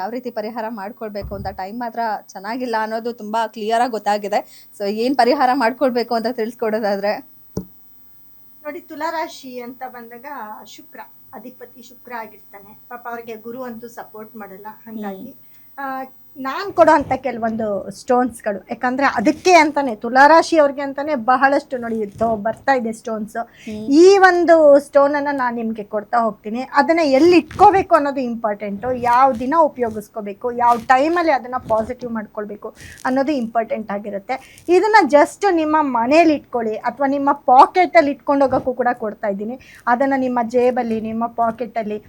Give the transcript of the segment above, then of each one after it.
ಯಾವ ರೀತಿ ಪರಿಹಾರ ಮಾಡ್ಕೊಳ್ಬೇಕು ಅಂತ ಟೈಮ್ ಮಾತ್ರ ಚೆನ್ನಾಗಿಲ್ಲ ಅನ್ನೋದು ತುಂಬಾ ಕ್ಲಿಯರ್ ಆಗಿ ಗೊತ್ತಾಗಿದೆ. ಸೊ ಏನ್ ಪರಿಹಾರ ಮಾಡ್ಕೊಳ್ಬೇಕು ಅಂತ ತಿಳಿಸ್ಕೊಡೋದಾದ್ರೆ ನೋಡಿ, ತುಲಾರಾಶಿ ಅಂತ ಬಂದಾಗ ಶುಕ್ರ ಅಧಿಪತಿ ಶುಕ್ರ ಆಗಿರ್ತಾನೆ. ಪಾಪ ಅವ್ರಿಗೆ ಗುರು ಅಂತೂ ಸಪೋರ್ಟ್ ಮಾಡಲ್ಲ. ಹಾಗಾಗಿ ನಾನು ಕೊಡೋ ಅಂತ ಕೆಲವೊಂದು ಸ್ಟೋನ್ಸ್ಗಳು, ಯಾಕಂದ್ರೆ ಅದಕ್ಕೆ ಅಂತಾನೆ ತುಲಾರಾಶಿ ಅವ್ರಿಗೆ ಅಂತಾನೆ ಬಹಳಷ್ಟು ನೋಡಿ ಬರ್ತಾ ಇದೆ ಸ್ಟೋನ್ಸ್. ಈ ಒಂದು ಸ್ಟೋನ್ ಅನ್ನ ನಾನು ನಿಮ್ಗೆ ಕೊಡ್ತಾ ಹೋಗ್ತೀನಿ. ಅದನ್ನ ಎಲ್ಲಿ ಇಟ್ಕೋಬೇಕು ಅನ್ನೋದು ಇಂಪಾರ್ಟೆಂಟು. ಯಾವ ದಿನ ಉಪಯೋಗಿಸ್ಕೋಬೇಕು, ಯಾವ ಟೈಮಲ್ಲಿ ಅದನ್ನ ಪಾಸಿಟಿವ್ ಮಾಡ್ಕೊಳ್ಬೇಕು ಅನ್ನೋದು ಇಂಪಾರ್ಟೆಂಟ್ ಆಗಿರುತ್ತೆ. ಇದನ್ನ ಜಸ್ಟ್ ನಿಮ್ಮ ಮನೇಲಿ ಇಟ್ಕೊಳ್ಳಿ ಅಥವಾ ನಿಮ್ಮ ಪಾಕೆಟಲ್ಲಿ ಇಟ್ಕೊಂಡು ಹೋಗೋಕ್ಕೂ ಕೂಡ ಕೊಡ್ತಾ ಇದ್ದೀನಿ. ಅದನ್ನು ನಿಮ್ಮ ಜೇಬಲ್ಲಿ, ನಿಮ್ಮ ಪಾಕೆಟಲ್ಲಿ,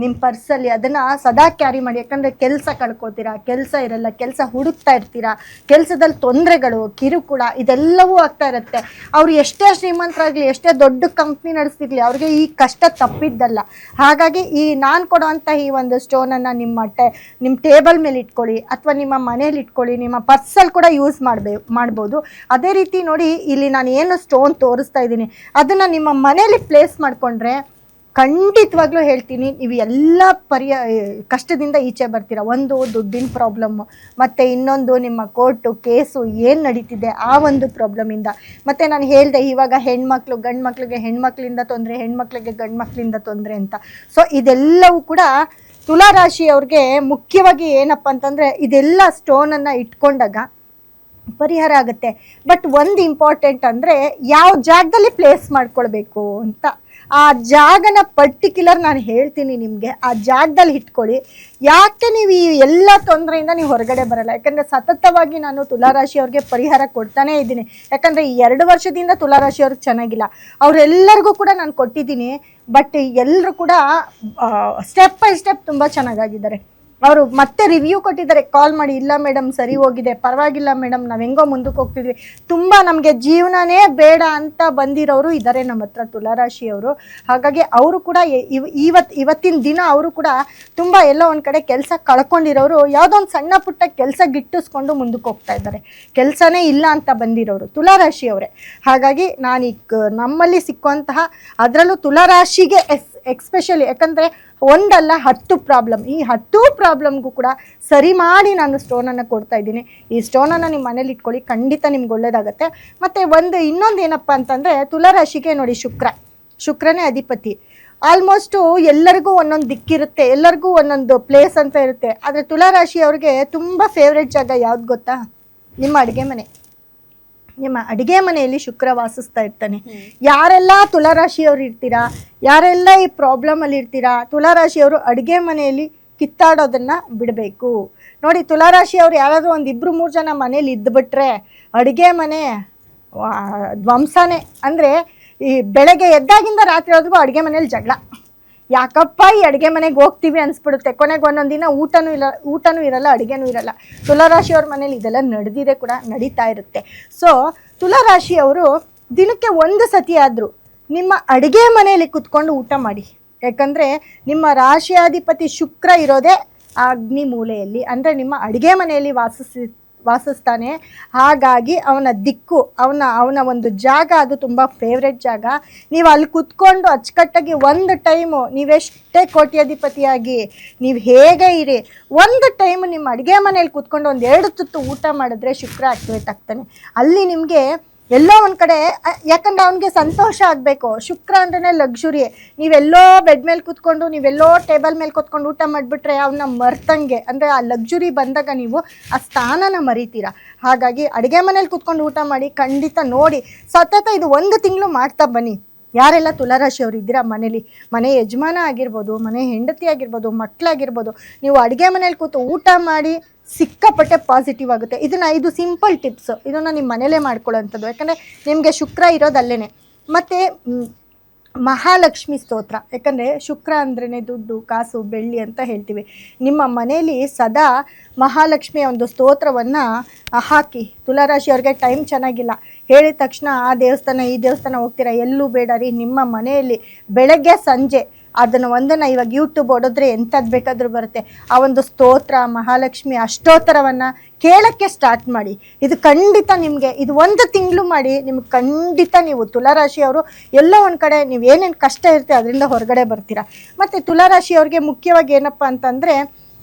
ನಿಮ್ಮ ಪರ್ಸಲ್ಲಿ ಅದನ್ನು ಸದಾ ಕ್ಯಾರಿ ಮಾಡಿ. ಯಾಕಂದರೆ ಕೆಲಸ ಕಳ್ಕೊತೀರಾ, ಕೆಲಸ ಇರಲ್ಲ, ಕೆಲಸ ಹುಡುಕ್ತಾ ಇರ್ತೀರಾ, ಕೆಲಸದಲ್ಲಿ ತೊಂದರೆಗಳು, ಕಿರುಕುಳ ಇದೆಲ್ಲವೂ ಆಗ್ತಾ ಇರುತ್ತೆ. ಅವರು ಎಷ್ಟೇ ಶ್ರೀಮಂತರಾಗಲಿ, ಎಷ್ಟೇ ದೊಡ್ಡ ಕಂಪ್ನಿ ನಡೆಸ್ತಿರ್ಲಿ, ಅವ್ರಿಗೆ ಈ ಕಷ್ಟ ತಪ್ಪಿದ್ದಲ್ಲ. ಹಾಗಾಗಿ ಈ ನಾನು ಕೊಡೋವಂಥ ಈ ಒಂದು ಸ್ಟೋನನ್ನು ನಿಮ್ಮ ಟೇಬಲ್ ಮೇಲೆ ಇಟ್ಕೊಳ್ಳಿ ಅಥವಾ ನಿಮ್ಮ ಮನೇಲಿ ಇಟ್ಕೊಳ್ಳಿ, ನಿಮ್ಮ ಪರ್ಸಲ್ಲಿ ಕೂಡ ಯೂಸ್ ಮಾಡ್ಬೋದು. ಅದೇ ರೀತಿ ನೋಡಿ, ಇಲ್ಲಿ ನಾನು ಏನು ಸ್ಟೋನ್ ತೋರಿಸ್ತಾ ಇದ್ದೀನಿ ಅದನ್ನು ನಿಮ್ಮ ಮನೇಲಿ ಪ್ಲೇಸ್ ಮಾಡಿಕೊಂಡ್ರೆ ಖಂಡಿತವಾಗ್ಲೂ ಹೇಳ್ತೀನಿ, ನೀವು ಎಲ್ಲ ಕಷ್ಟದಿಂದ ಈಚೆ ಬರ್ತೀರ. ಒಂದು ದುಡ್ಡಿನ ಪ್ರಾಬ್ಲಮ್ಮು, ಮತ್ತು ಇನ್ನೊಂದು ನಿಮ್ಮ ಕೋರ್ಟು ಕೇಸು ಏನು ನಡೀತಿದೆ ಆ ಒಂದು ಪ್ರಾಬ್ಲಮಿಂದ. ಮತ್ತು ನಾನು ಹೇಳಿದೆ ಇವಾಗ ಗಂಡು ಮಕ್ಳಿಗೆ ಹೆಣ್ಮಕ್ಳಿಂದ ತೊಂದರೆ, ಹೆಣ್ಮಕ್ಳಿಗೆ ಗಂಡು ಮಕ್ಕಳಿಂದ ತೊಂದರೆ ಅಂತ. ಸೊ ಇದೆಲ್ಲವೂ ಕೂಡ ತುಲಾರಾಶಿಯವ್ರಿಗೆ ಮುಖ್ಯವಾಗಿ ಏನಪ್ಪ ಅಂತಂದರೆ ಇದೆಲ್ಲ ಸ್ಟೋನನ್ನು ಇಟ್ಕೊಂಡಾಗ ಪರಿಹಾರ ಆಗುತ್ತೆ. ಬಟ್ ಒಂದು ಇಂಪಾರ್ಟೆಂಟ್ ಅಂದರೆ ಯಾವ ಜಾಗದಲ್ಲಿ ಪ್ಲೇಸ್ ಮಾಡ್ಕೊಳ್ಬೇಕು ಅಂತ. ಆ ಜಾಗನ ಪರ್ಟಿಕ್ಯುಲರ್ ನಾನು ಹೇಳ್ತೀನಿ ನಿಮಗೆ. ಆ ಜಾಗದಲ್ಲಿ ಇಟ್ಕೊಳ್ಳಿ. ಯಾಕೆ ನೀವು ಈ ಎಲ್ಲ ತೊಂದರೆಯಿಂದ ನೀವು ಹೊರಗಡೆ ಬರಲ್ಲ? ಯಾಕಂದರೆ ಸತತವಾಗಿ ನಾನು ತುಲಾರಾಶಿಯವ್ರಿಗೆ ಪರಿಹಾರ ಕೊಡ್ತಾನೇ ಇದ್ದೀನಿ. ಯಾಕಂದರೆ ಈ 2 ವರ್ಷದಿಂದ ತುಲಾರಾಶಿಯವ್ರಿಗೆ ಚೆನ್ನಾಗಿಲ್ಲ. ಅವರೆಲ್ಲರಿಗೂ ಕೂಡ ನಾನು ಕೊಟ್ಟಿದ್ದೀನಿ. ಬಟ್ ಎಲ್ಲರೂ ಕೂಡ ಸ್ಟೆಪ್ ಬೈ ಸ್ಟೆಪ್ ತುಂಬ ಚೆನ್ನಾಗಾಗಿದ್ದಾರೆ. ಅವರು ಮತ್ತೆ ರಿವ್ಯೂ ಕೊಟ್ಟಿದ್ದಾರೆ, ಕಾಲ್ ಮಾಡಿ, ಇಲ್ಲ ಮೇಡಮ್ ಸರಿ ಹೋಗಿದೆ, ಪರವಾಗಿಲ್ಲ ಮೇಡಮ್, ನಾವು ಹೆಂಗೋ ಮುಂದಕ್ಕೆ ಹೋಗ್ತಿದ್ವಿ, ತುಂಬ ನಮಗೆ ಜೀವನನೇ ಬೇಡ ಅಂತ ಬಂದಿರೋರು ಇದ್ದಾರೆ ನಮ್ಮ ಹತ್ರ ತುಲಾರಾಶಿಯವರು. ಹಾಗಾಗಿ ಅವರು ಕೂಡ ಇವತ್ತಿನ ದಿನ ಅವರು ಕೂಡ ತುಂಬ ಎಲ್ಲೋ ಒಂದು ಕಡೆ ಕೆಲಸ ಕಳ್ಕೊಂಡಿರೋರು, ಯಾವುದೋ ಒಂದು ಸಣ್ಣ ಪುಟ್ಟ ಕೆಲಸ ಗಿಟ್ಟಿಸ್ಕೊಂಡು ಮುಂದಕ್ಕೆ ಹೋಗ್ತಾ ಇದ್ದಾರೆ. ಕೆಲಸನೇ ಇಲ್ಲ ಅಂತ ಬಂದಿರೋರು ತುಲಾರಾಶಿಯವರೇ. ಹಾಗಾಗಿ ನಮ್ಮಲ್ಲಿ ಸಿಕ್ಕುವಂತಹ, ಅದರಲ್ಲೂ ತುಲಾರಾಶಿಗೆ ಎಕ್ಸ್ಪೆಷಲಿ, ಯಾಕಂದರೆ ಒಂದಲ್ಲ 10 ಪ್ರಾಬ್ಲಮ್, ಈ 10 ಪ್ರಾಬ್ಲಮ್ಗೂ ಕೂಡ ಸರಿ ಮಾಡಿ ನಾನು ಸ್ಟೋನನ್ನು ಕೊಡ್ತಾ ಇದ್ದೀನಿ. ಈ ಸ್ಟೋನನ್ನು ನಿಮ್ಮ ಮನೇಲಿ ಇಟ್ಕೊಳ್ಳಿ, ಖಂಡಿತ ನಿಮ್ಗೆ ಒಳ್ಳೇದಾಗತ್ತೆ. ಮತ್ತು ಇನ್ನೊಂದು ಏನಪ್ಪ ಅಂತಂದರೆ, ತುಲಾರಾಶಿಗೆ ನೋಡಿ ಶುಕ್ರನೇ ಅಧಿಪತಿ. ಆಲ್ಮೋಸ್ಟು ಎಲ್ಲರಿಗೂ ಒಂದೊಂದು ದಿಕ್ಕಿರುತ್ತೆ, ಎಲ್ಲರಿಗೂ ಒಂದೊಂದು ಪ್ಲೇಸ್ ಅಂತ ಇರುತ್ತೆ. ಆದರೆ ತುಲಾರಾಶಿ ಅವ್ರಿಗೆ ತುಂಬ ಫೇವ್ರೆಟ್ ಜಾಗ ಯಾವ್ದು ಗೊತ್ತಾ? ನಿಮ್ಮ ಅಡುಗೆ ಮನೆ. ನಿಮ್ಮ ಅಡುಗೆ ಮನೆಯಲ್ಲಿ ಶುಕ್ರ ವಾಸಿಸ್ತಾ ಇರ್ತಾನೆ. ಯಾರೆಲ್ಲ ತುಲಾರಾಶಿಯವ್ರು ಇರ್ತೀರಾ, ಯಾರೆಲ್ಲ ಈ ಪ್ರಾಬ್ಲಮಲ್ಲಿ ಇರ್ತೀರಾ, ತುಲಾರಾಶಿಯವರು ಅಡುಗೆ ಮನೆಯಲ್ಲಿ ಕಿತ್ತಾಡೋದನ್ನು ಬಿಡಬೇಕು. ನೋಡಿ, ತುಲಾರಾಶಿಯವರು ಯಾರಾದರೂ 1-2-3 ಜನ ಮನೇಲಿ ಇದ್ದುಬಿಟ್ರೆ ಅಡುಗೆ ಮನೆ ಧ್ವಂಸನೇ. ಅಂದರೆ ಈ ಬೆಳಗ್ಗೆ ಎದ್ದಾಗಿಂದ ರಾತ್ರಿ ಹೊತ್ತಿಗೂ ಅಡುಗೆ ಮನೇಲಿ ಜಗಳ. ಯಾಕಪ್ಪ ಈ ಅಡುಗೆ ಮನೆಗೆ ಹೋಗ್ತೀವಿ ಅನಿಸ್ಬಿಡುತ್ತೆ. ಕೊನೆಗೆ ಒಂದೊಂದು ದಿನ ಊಟನೂ ಇರಲ್ಲ, ಅಡುಗೆನೂ ಇರಲ್ಲ. ತುಲಾರಾಶಿಯವ್ರ ಮನೇಲಿ ಇದೆಲ್ಲ ನಡೆದಿದೆ, ಕೂಡ ನಡೀತಾ ಇರುತ್ತೆ. ಸೊ ತುಲಾರಾಶಿಯವರು ದಿನಕ್ಕೆ 1 ಸತಿ ಆದರೂ ನಿಮ್ಮ ಅಡುಗೆ ಮನೆಯಲ್ಲಿ ಕುತ್ಕೊಂಡು ಊಟ ಮಾಡಿ. ಯಾಕಂದರೆ ನಿಮ್ಮ ರಾಶಿಯಾಧಿಪತಿ ಶುಕ್ರ ಇರೋದೇ ಅಗ್ನಿ ಮೂಲೆಯಲ್ಲಿ, ಅಂದರೆ ನಿಮ್ಮ ಅಡುಗೆ ಮನೆಯಲ್ಲಿ ವಾಸಿಸ್ತಾನೆ. ಹಾಗಾಗಿ ಅವನ ದಿಕ್ಕು, ಅವನ ಒಂದು ಜಾಗ ಅದು ತುಂಬ ಫೇವ್ರೆಟ್ ಜಾಗ. ನೀವು ಅಲ್ಲಿ ಕುತ್ಕೊಂಡು ಅಚ್ಚುಕಟ್ಟಾಗಿ ಒಂದು ಟೈಮು, ನೀವೆಷ್ಟೇ ಕೋಟ್ಯಾಧಿಪತಿಯಾಗಿ ನೀವು ಹೇಗೆ ಇರಿ, ಒಂದು ಟೈಮು ನಿಮ್ಮ ಅಡುಗೆ ಮನೇಲಿ ಕುತ್ಕೊಂಡು 1-2 ತುತ್ತು ಊಟ ಮಾಡಿದ್ರೆ ಶುಕ್ರ ಆಕ್ಟಿವೇಟ್ ಆಗ್ತಾನೆ. ಅಲ್ಲಿ ನಿಮಗೆ ಎಲ್ಲೋ ಒಂದು ಕಡೆ, ಯಾಕಂದ್ರೆ ಅವನಿಗೆ ಸಂತೋಷ ಆಗಬೇಕು. ಶುಕ್ರ ಅಂದ್ರೆ ಲಕ್ಸುರಿ. ನೀವೆಲ್ಲೋ ಬೆಡ್ ಮೇಲೆ ಕೂತ್ಕೊಂಡು, ನೀವೆಲ್ಲೋ ಟೇಬಲ್ ಮೇಲೆ ಕೂತ್ಕೊಂಡು ಊಟ ಮಾಡಿಬಿಟ್ರೆ ಅವನ್ನ ಮರ್ತಂಗೆ. ಅಂದರೆ ಆ ಲಕ್ಸುರಿ ಬಂದಾಗ ನೀವು ಆ ಸ್ಥಾನನ ಮರಿತೀರ. ಹಾಗಾಗಿ ಅಡುಗೆ ಮನೇಲಿ ಕೂತ್ಕೊಂಡು ಊಟ ಮಾಡಿ, ಖಂಡಿತ ನೋಡಿ, ಸತತ ಇದು 1 ತಿಂಗಳು ಮಾಡ್ತಾ ಬನ್ನಿ. ಯಾರೆಲ್ಲ ತುಲಾರಾಶಿಯವರು ಇದ್ದೀರಾ ಮನೇಲಿ, ಮನೆ ಯಜಮಾನ ಆಗಿರ್ಬೋದು, ಮನೆ ಹೆಂಡತಿ ಆಗಿರ್ಬೋದು, ಮಕ್ಕಳಾಗಿರ್ಬೋದು, ನೀವು ಅಡುಗೆ ಮನೇಲಿ ಕೂತು ಊಟ ಮಾಡಿ ಸಿಕ್ಕಾಪಟ್ಟೆ ಪಾಸಿಟಿವ್ ಆಗುತ್ತೆ. ಇದು ಸಿಂಪಲ್ ಟಿಪ್ಸ್, ಇದನ್ನು ನಿಮ್ಮ ಮನೇಲೇ ಮಾಡ್ಕೊಳ್ಳೋವಂಥದ್ದು. ಯಾಕಂದರೆ ನಿಮಗೆ ಶುಕ್ರ ಇರೋದಲ್ಲೇನೆ. ಮತ್ತು ಮಹಾಲಕ್ಷ್ಮಿ ಸ್ತೋತ್ರ, ಯಾಕಂದರೆ ಶುಕ್ರ ಅಂದ್ರೇ ದುಡ್ಡು, ಕಾಸು, ಬೆಳ್ಳಿ ಅಂತ ಹೇಳ್ತೀವಿ. ನಿಮ್ಮ ಮನೆಯಲ್ಲಿ ಸದಾ ಮಹಾಲಕ್ಷ್ಮಿಯ ಒಂದು ಸ್ತೋತ್ರವನ್ನು ಹಾಕಿ. ತುಲಾರಾಶಿಯವ್ರಿಗೆ ಟೈಮ್ ಚೆನ್ನಾಗಿಲ್ಲ, ಹೇಳಿದ ತಕ್ಷಣ ಆ ದೇವಸ್ಥಾನ ಈ ದೇವಸ್ಥಾನ ಹೋಗ್ತೀರಾ, ಎಲ್ಲೂ ಬೇಡ ರೀ. ನಿಮ್ಮ ಮನೆಯಲ್ಲಿ ಬೆಳಗ್ಗೆ ಸಂಜೆ ಅದನ್ನು ಇವಾಗ ಯೂಟ್ಯೂಬ್ ಹೊಡೆದ್ರೆ ಎಂಥದ್ದು ಬೇಕಾದರೂ ಬರುತ್ತೆ. ಆ ಒಂದು ಸ್ತೋತ್ರ, ಮಹಾಲಕ್ಷ್ಮಿ ಅಷ್ಟೋತ್ತರವನ್ನು ಕೇಳೋಕ್ಕೆ ಸ್ಟಾರ್ಟ್ ಮಾಡಿ. ಇದು ಖಂಡಿತ ನಿಮಗೆ, ಇದು 1 ತಿಂಗಳು ಮಾಡಿ, ನಿಮ್ಗೆ ಖಂಡಿತ ನೀವು ತುಲಾರಾಶಿಯವರು ಎಲ್ಲೋ ಒಂದು ಕಡೆ ನೀವು ಏನೇನು ಕಷ್ಟ ಇರುತ್ತೆ ಅದರಿಂದ ಹೊರಗಡೆ ಬರ್ತೀರಾ. ಮತ್ತು ತುಲಾರಾಶಿಯವ್ರಿಗೆ ಮುಖ್ಯವಾಗಿ ಏನಪ್ಪ ಅಂತಂದರೆ,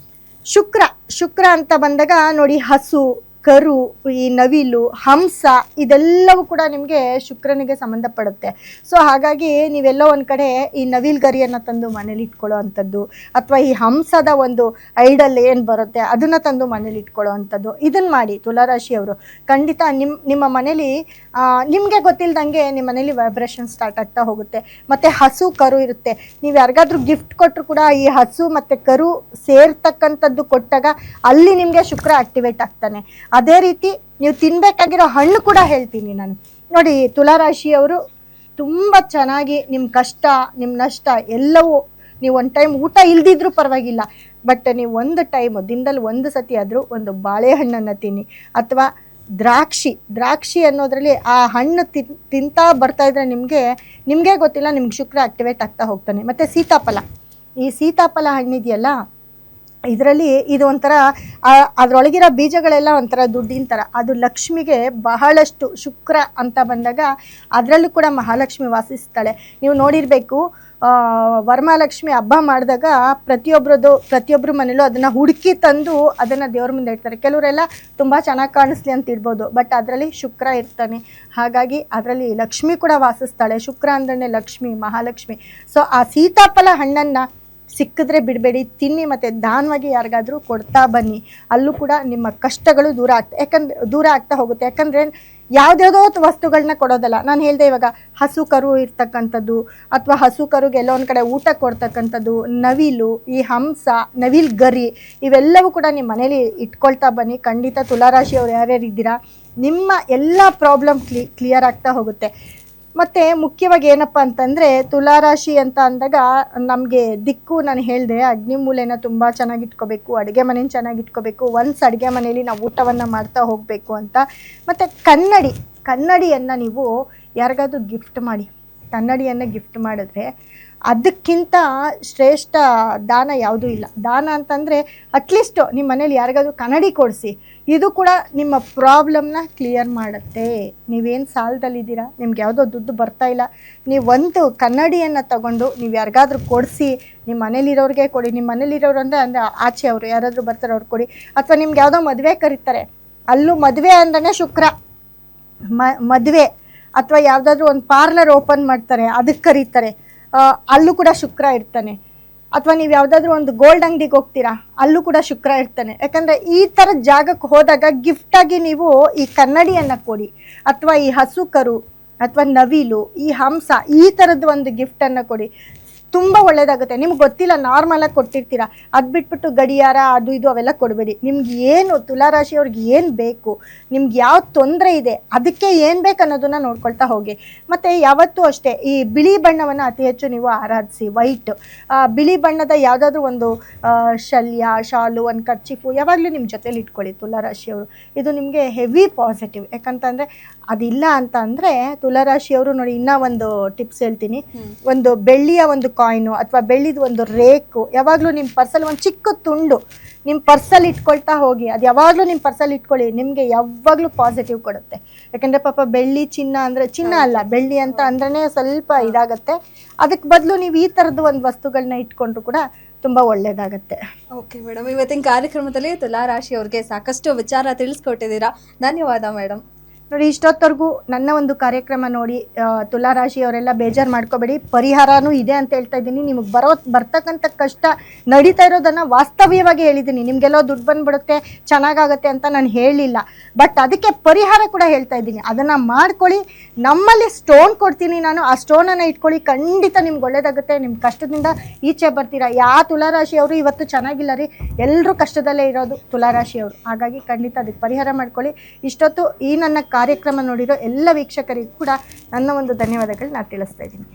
ಶುಕ್ರ ಅಂತ ಬಂದಾಗ ನೋಡಿ, ಹಸು, ಕರು, ಈ ನವಿಲು, ಹಂಸ ಇದೆಲ್ಲವೂ ಕೂಡ ನಿಮಗೆ ಶುಕ್ರನಿಗೆ ಸಂಬಂಧಪಡುತ್ತೆ. ಸೊ ಹಾಗಾಗಿ ನೀವೆಲ್ಲೋ ಒಂದು ಕಡೆ ಈ ನವಿಲ್ ಗರಿಯನ್ನು ತಂದು ಮನೇಲಿ ಇಟ್ಕೊಳ್ಳೋ ಅಂಥದ್ದು, ಅಥವಾ ಈ ಹಂಸದ ಒಂದು ಐಡಲ್ ಏನು ಬರುತ್ತೆ ಅದನ್ನು ತಂದು ಮನೇಲಿ ಇಟ್ಕೊಳ್ಳೋ ಅಂಥದ್ದು, ಇದನ್ನು ಮಾಡಿ ತುಲಾರಾಶಿಯವರು. ಖಂಡಿತ ನಿಮ್ಮ ಮನೇಲಿ ನಿಮಗೆ ಗೊತ್ತಿಲ್ಲದಂಗೆ ನಿಮ್ಮ ಮನೇಲಿ ವೈಬ್ರೇಷನ್ ಸ್ಟಾರ್ಟ್ ಆಗ್ತಾ ಹೋಗುತ್ತೆ. ಮತ್ತು ಹಸು, ಕರು ಇರುತ್ತೆ. ನೀವು ಯಾರಿಗಾದ್ರೂ ಗಿಫ್ಟ್ ಕೊಟ್ಟರು ಕೂಡ ಈ ಹಸು ಮತ್ತು ಕರು ಸೇರ್ತಕ್ಕಂಥದ್ದು ಕೊಟ್ಟಾಗ ಅಲ್ಲಿ ನಿಮಗೆ ಶುಕ್ರ ಆಕ್ಟಿವೇಟ್ ಆಗ್ತಾನೆ. ಅದೇ ರೀತಿ ನೀವು ತಿನ್ಬೇಕಾಗಿರೋ ಹಣ್ಣು ಕೂಡ ಹೇಳ್ತೀನಿ ನಾನು. ನೋಡಿ, ತುಲಾರಾಶಿಯವರು ತುಂಬ ಚೆನ್ನಾಗಿ ನಿಮ್ಮ ಕಷ್ಟ, ನಿಮ್ಮ ನಷ್ಟ ಎಲ್ಲವೂ ನೀವು ಒಂದು ಟೈಮ್ ಊಟ ಇಲ್ದಿದ್ರೂ ಪರವಾಗಿಲ್ಲ, ಬಟ್ ನೀವು ಒಂದು ಟೈಮು ದಿನದಲ್ಲಿ ಒಂದು ಸತಿ ಆದರೂ ಒಂದು ಬಾಳೆಹಣ್ಣನ್ನು ತಿನ್ನಿ, ಅಥವಾ ದ್ರಾಕ್ಷಿ ಅನ್ನೋದ್ರಲ್ಲಿ ಆ ಹಣ್ಣು ತಿಂತಾ ಬರ್ತಾ ಇದ್ರೆ ನಿಮಗೆ ಗೊತ್ತಿಲ್ಲ ನಿಮ್ಗೆ ಶುಕ್ರ ಆಕ್ಟಿವೇಟ್ ಆಗ್ತಾ ಹೋಗ್ತಾನೆ. ಮತ್ತು ಈ ಸೀತಾಫಲ ಹಣ್ಣಿದೆಯಲ್ಲ, ಇದರಲ್ಲಿ ಇದು ಒಂಥರ ಅದರೊಳಗಿರೋ ಬೀಜಗಳೆಲ್ಲ ಒಂಥರ ದುಡ್ಡಿನ ಥರ. ಅದು ಲಕ್ಷ್ಮಿಗೆ ಬಹಳಷ್ಟು, ಶುಕ್ರ ಅಂತ ಬಂದಾಗ ಅದರಲ್ಲೂ ಕೂಡ ಮಹಾಲಕ್ಷ್ಮಿ ವಾಸಿಸ್ತಾಳೆ. ನೀವು ನೋಡಿರಬೇಕು, ವರಮಹಾಲಕ್ಷ್ಮಿ ಹಬ್ಬ ಮಾಡಿದಾಗ ಪ್ರತಿಯೊಬ್ಬರು ಮನೇಲೂ ಅದನ್ನು ಹುಡುಕಿ ತಂದು ಅದನ್ನು ದೇವ್ರ ಮುಂದೆ ಇಡ್ತಾರೆ. ಕೆಲವರೆಲ್ಲ ತುಂಬ ಚೆನ್ನಾಗಿ ಕಾಣಿಸ್ಲಿ ಅಂತ ಇಡ್ಬೋದು, ಬಟ್ ಅದರಲ್ಲಿ ಶುಕ್ರ ಇರ್ತಾನೆ. ಹಾಗಾಗಿ ಅದರಲ್ಲಿ ಲಕ್ಷ್ಮಿ ಕೂಡ ವಾಸಿಸ್ತಾಳೆ. ಶುಕ್ರ ಅಂದ್ರೆ ಲಕ್ಷ್ಮಿ, ಮಹಾಲಕ್ಷ್ಮಿ. ಸೊ ಆ ಸೀತಾಫಲ ಹಣ್ಣನ್ನು ಸಿಕ್ಕಿದ್ರೆ ಬಿಡಬೇಡಿ, ತಿನ್ನಿ, ಮತ್ತು ದಾನವಾಗಿ ಯಾರಿಗಾದರೂ ಕೊಡ್ತಾ ಬನ್ನಿ. ಅಲ್ಲೂ ಕೂಡ ನಿಮ್ಮ ಕಷ್ಟಗಳು ದೂರ ಆಗ್ತಾ ಹೋಗುತ್ತೆ. ಯಾಕಂದರೆ ಯಾವುದ್ಯಾವುದೋ ವಸ್ತುಗಳನ್ನ ಕೊಡೋದಲ್ಲ. ನಾನು ಹೇಳಿದೆ ಇವಾಗ ಹಸು ಕರು ಇರ್ತಕ್ಕಂಥದ್ದು, ಅಥವಾ ಹಸು ಕರುಗೆ ಎಲ್ಲೋ ಒಂದು ಕಡೆ ಊಟ ಕೊಡ್ತಕ್ಕಂಥದ್ದು, ನವಿಲು, ಈ ಹಂಸ, ನವಿಲ್ ಗರಿ ಇವೆಲ್ಲವೂ ಕೂಡ ನಿಮ್ಮ ಮನೇಲಿ ಇಟ್ಕೊಳ್ತಾ ಬನ್ನಿ. ಖಂಡಿತ ತುಲಾರಾಶಿಯವ್ರು ಯಾರ್ಯಾರು ಇದ್ದೀರಾ, ನಿಮ್ಮ ಎಲ್ಲ ಪ್ರಾಬ್ಲಮ್ ಕ್ಲಿಯರ್ ಆಗ್ತಾ ಹೋಗುತ್ತೆ. ಮತ್ತು ಮುಖ್ಯವಾಗಿ ಏನಪ್ಪ ಅಂತಂದರೆ, ತುಲಾರಾಶಿ ಅಂತ ಅಂದಾಗ ನಮಗೆ ದಿಕ್ಕು ನಾನು ಹೇಳಿದೆ, ಅಗ್ನಿಮೂಲೆನ ತುಂಬ ಚೆನ್ನಾಗಿ ಇಟ್ಕೋಬೇಕು, ಅಡುಗೆ ಮನೇನ ಚೆನ್ನಾಗಿ ಇಟ್ಕೋಬೇಕು, ಅಡುಗೆ ಮನೇಲಿ ನಾವು ಊಟವನ್ನು ಮಾಡ್ತಾ ಹೋಗಬೇಕು ಅಂತ. ಮತ್ತು ಕನ್ನಡಿಯನ್ನು ನೀವು ಯಾರಿಗಾದ್ರೂ ಗಿಫ್ಟ್ ಮಾಡಿ, ಕನ್ನಡಿಯನ್ನು ಗಿಫ್ಟ್ ಮಾಡಿದ್ರೆ ಅದಕ್ಕಿಂತ ಶ್ರೇಷ್ಠ ದಾನ ಯಾವುದೂ ಇಲ್ಲ. ದಾನ ಅಂತಂದರೆ ಅಟ್ಲೀಸ್ಟು ನಿಮ್ಮ ಮನೇಲಿ ಯಾರಿಗಾದ್ರೂ ಕನ್ನಡಿ ಕೊಡಿಸಿ, ಇದು ಕೂಡ ನಿಮ್ಮ ಪ್ರಾಬ್ಲಮ್ನ ಕ್ಲಿಯರ್ ಮಾಡುತ್ತೆ. ನೀವೇನು ಸಾಲದಲ್ಲಿದ್ದೀರಾ, ನಿಮ್ಗೆ ಯಾವುದೋ ದುಡ್ಡು ಬರ್ತಾ ಇಲ್ಲ, ನೀವು ಒಂದು ಕನ್ನಡಿಯನ್ನು ತಗೊಂಡು ನೀವು ಯಾರಿಗಾದ್ರೂ ಕೊಡಿಸಿ, ನಿಮ್ಮ ಮನೇಲಿರೋರಿಗೆ ಕೊಡಿ. ನಿಮ್ಮ ಮನೇಲಿರೋರು ಅಂದರೆ ಆಚೆ ಅವರು ಯಾರಾದರೂ ಬರ್ತಾರೆ ಅವ್ರು ಕೊಡಿ. ಅಥವಾ ನಿಮ್ಗೆ ಯಾವುದೋ ಮದುವೆ ಕರೀತಾರೆ, ಅಲ್ಲೂ ಮದುವೆ ಅಂದ್ರೆ ಶುಕ್ರ, ಮದುವೆ ಅಥವಾ ಯಾವುದಾದ್ರೂ ಒಂದು ಪಾರ್ಲರ್ ಓಪನ್ ಮಾಡ್ತಾರೆ ಅದಕ್ಕೆ ಕರೀತಾರೆ, ಅಲ್ಲೂ ಕೂಡ ಶುಕ್ರ ಇರ್ತಾನೆ. ಅಥವಾ ನೀವು ಯಾವುದಾದ್ರೂ ಒಂದು ಗೋಲ್ಡ್ ಅಂಗಡಿಗೆ ಹೋಗ್ತೀರಾ, ಅಲ್ಲೂ ಕೂಡ ಶುಕ್ರ ಇರ್ತಾನೆ. ಯಾಕಂದರೆ ಈ ಥರದ ಜಾಗಕ್ಕೆ ಹೋದಾಗ ಗಿಫ್ಟಾಗಿ ನೀವು ಈ ಕನ್ನಡಿಯನ್ನು ಕೊಡಿ, ಅಥವಾ ಈ ಹಸು ಕರು, ಅಥವಾ ನವಿಲು, ಈ ಹಂಸ, ಈ ಥರದ್ದು ಒಂದು ಗಿಫ್ಟನ್ನು ಕೊಡಿ. ತುಂಬ ಒಳ್ಳೆಯದಾಗುತ್ತೆ. ನಿಮ್ಗೆ ಗೊತ್ತಿಲ್ಲ, ನಾರ್ಮಲಾಗಿ ಕೊಟ್ಟಿರ್ತೀರ, ಅದು ಬಿಟ್ಬಿಟ್ಟು ಗಡಿಯಾರ ಅದು ಇದು ಅವೆಲ್ಲ ಕೊಡಬೇಡಿ. ನಿಮ್ಗೆ ಏನು ತುಲಾರಾಶಿಯವ್ರಿಗೆ ಏನು ಬೇಕು, ನಿಮ್ಗೆ ಯಾವ ತೊಂದರೆ ಇದೆ, ಅದಕ್ಕೆ ಏನು ಬೇಕು ಅನ್ನೋದನ್ನು ನೋಡ್ಕೊಳ್ತಾ ಹೋಗಿ. ಮತ್ತು ಯಾವತ್ತೂ ಅಷ್ಟೇ ಈ ಬಿಳಿ ಬಣ್ಣವನ್ನು ಅತಿ ಹೆಚ್ಚು ನೀವು ಆರಾಧಿಸಿ. ಬಿಳಿ ಬಣ್ಣದ ಯಾವುದಾದ್ರೂ ಒಂದು ಶಾಲು, ಒಂದು ಕರ್ಚಿಫು ಯಾವಾಗಲೂ ನಿಮ್ಮ ಜೊತೇಲಿ ಇಟ್ಕೊಳ್ಳಿ ತುಲಾರಾಶಿಯವರು. ಇದು ನಿಮಗೆ ಹೆವಿ ಪಾಸಿಟಿವ್. ಯಾಕಂತಂದರೆ ಅದಿಲ್ಲ ಅಂತ ಅಂದರೆ ತುಲಾರಾಶಿಯವರು ನೋಡಿ, ಇನ್ನೂ ಒಂದು ಟಿಪ್ಸ್ ಹೇಳ್ತೀನಿ. ಒಂದು ಬೆಳ್ಳಿಯ ಒಂದು ಕಾಯಿನು ಅಥವಾ ಬೆಳ್ಳಿದ ಒಂದು ರೇಕು ಯಾವಾಗಲೂ ನಿಮ್ಮ ಪರ್ಸಲ್ಲಿ ಒಂದು ಚಿಕ್ಕ ತುಂಡು ನಿಮ್ಮ ಪರ್ಸಲ್ಲಿ ಇಟ್ಕೊಳ್ತಾ ಹೋಗಿ. ಅದು ಯಾವಾಗಲೂ ನಿಮ್ಮ ಪರ್ಸಲ್ಲಿ ಇಟ್ಕೊಳ್ಳಿ, ನಿಮಗೆ ಯಾವಾಗಲೂ ಪಾಸಿಟಿವ್ ಕೊಡುತ್ತೆ. ಯಾಕಂದರೆ ಪಾಪ ಬೆಳ್ಳಿ, ಚಿನ್ನ ಅಂದರೆ ಚಿನ್ನ ಅಲ್ಲ, ಬೆಳ್ಳಿ ಅಂತ ಅಂದ್ರೇ ಸ್ವಲ್ಪ ಇದಾಗುತ್ತೆ. ಅದಕ್ಕೆ ಬದಲು ನೀವು ಈ ಥರದ್ದು ಒಂದು ವಸ್ತುಗಳನ್ನ ಇಟ್ಕೊಂಡ್ರು ಕೂಡ ತುಂಬ ಒಳ್ಳೆಯದಾಗತ್ತೆ. ಓಕೆ ಮೇಡಮ್, ಇವತ್ತಿನ ಕಾರ್ಯಕ್ರಮದಲ್ಲಿ ತುಲಾರಾಶಿಯವ್ರಿಗೆ ಸಾಕಷ್ಟು ವಿಚಾರ ತಿಳಿಸ್ಕೊಟ್ಟಿದ್ದೀರಾ. ಧನ್ಯವಾದ ಮೇಡಮ್. ನೋಡಿ, ಇಷ್ಟೊತ್ತವರೆಗೂ ನನ್ನ ಒಂದು ಕಾರ್ಯಕ್ರಮ ನೋಡಿ ತುಲಾರಾಶಿಯವರೆಲ್ಲ ಬೇಜಾರು ಮಾಡ್ಕೋಬೇಡಿ, ಪರಿಹಾರನೂ ಇದೆ ಅಂತ ಹೇಳ್ತಾ ಇದ್ದೀನಿ. ನಿಮಗೆ ಬರ್ತಕ್ಕಂಥ ಕಷ್ಟ ನಡೀತಾ ಇರೋದನ್ನು ವಾಸ್ತವ್ಯವಾಗಿ ಹೇಳಿದ್ದೀನಿ. ನಿಮಗೆಲ್ಲೋ ದುಡ್ಡು ಬಂದುಬಿಡುತ್ತೆ, ಚೆನ್ನಾಗಾಗುತ್ತೆ ಅಂತ ನಾನು ಹೇಳಲಿಲ್ಲ, ಬಟ್ ಅದಕ್ಕೆ ಪರಿಹಾರ ಕೂಡ ಹೇಳ್ತಾ ಇದ್ದೀನಿ. ಅದನ್ನು ಮಾಡ್ಕೊಳ್ಳಿ. ನಮ್ಮಲ್ಲಿ ಸ್ಟೋನ್ ಕೊಡ್ತೀನಿ ನಾನು, ಆ ಸ್ಟೋನನ್ನು ಇಟ್ಕೊಳ್ಳಿ, ಖಂಡಿತ ನಿಮ್ಗೆ ಒಳ್ಳೇದಾಗುತ್ತೆ. ನಿಮ್ಮ ಕಷ್ಟದಿಂದ ಈಚೆ ಬರ್ತೀರಾ. ಯಾವ ತುಲಾರಾಶಿಯವರು ಇವತ್ತು ಚೆನ್ನಾಗಿಲ್ಲ ರೀ, ಎಲ್ಲರೂ ಕಷ್ಟದಲ್ಲೇ ಇರೋದು ತುಲಾರಾಶಿಯವರು. ಹಾಗಾಗಿ ಖಂಡಿತ ಅದಕ್ಕೆ ಪರಿಹಾರ ಮಾಡ್ಕೊಳ್ಳಿ. ಇಷ್ಟೊತ್ತು ಈ ನನ್ನ ಕಾರ್ಯಕ್ರಮ ನೋಡಿರೋ ಎಲ್ಲ ವೀಕ್ಷಕರಿಗೂ ಕೂಡ ನನ್ನ ಒಂದು ಧನ್ಯವಾದಗಳು ನಾನು ತಿಳಿಸ್ತಾ ಇದ್ದೀನಿ.